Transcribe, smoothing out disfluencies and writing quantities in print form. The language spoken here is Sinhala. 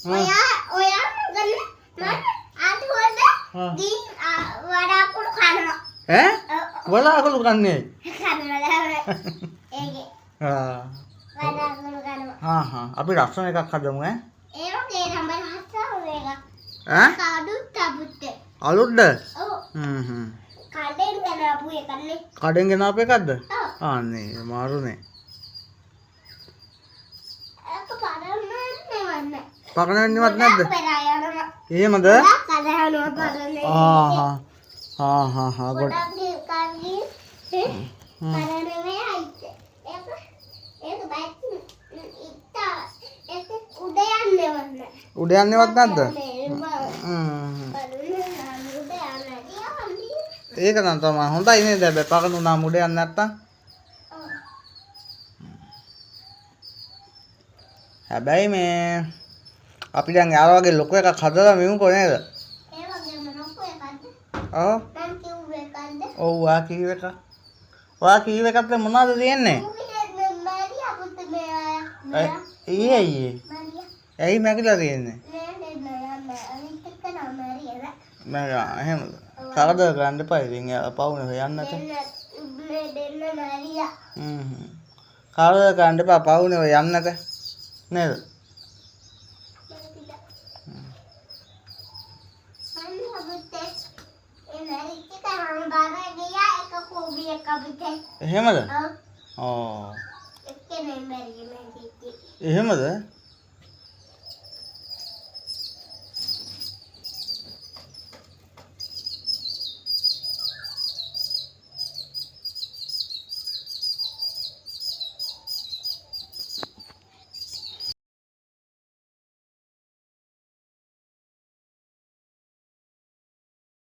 ඔයා ගන්න මම ආදි හොල්ද දී වඩාකුළු කනවා ඈ වඩාකුළු කන්නේ කනවා ඒකේ වඩාකුළු කනවා අපි ලස්සන එකක් හදමු ඈ ඒකේ තමයි හස්සම එක ඈ කාඩුත් තබුත්තේ අලුත්ද ඔව් කඩෙන් ගනපු එකනේ කඩෙන් ගෙනාපු එකක්ද ඔව් අනේ මාරුනේ ඒක පරන්න පකනන්නවත් නැද්ද එහෙමද ගොඩ උඩ යන්නේවත් නැද්ද ඒක නම් තමයි හොඳයි නේද හැබැයි පකන උනාම උඩ යන්නේ නැත්තම් හැබැයි මේ අපි දැන් යාර වගේ ලොකු එකක් හදලා මෙමුකෝ නේද? ඒ වගේම ලොකු එකක්ද? ඔව්. මම කිව්වේ එකක්ද? ඔව් ඔයා කීව එක. ඔයා කීව එකත් මොනවද තියෙන්නේ? මරියා පුතේ මෙයා. ඊයේ. මරියා. ඇයි මැකිලා තියෙන්නේ? නෑ අනිත් එක නම මරියා. මම එහෙම කරදර කරන්න එපා ඉතින් එයා පවුනේ හොයන්නට. දෙන්න මරියා. කරදර කරන්න එපා පවුනේ හොයන්නට. නේද? එහෙමද? ඔව්. එහෙමද?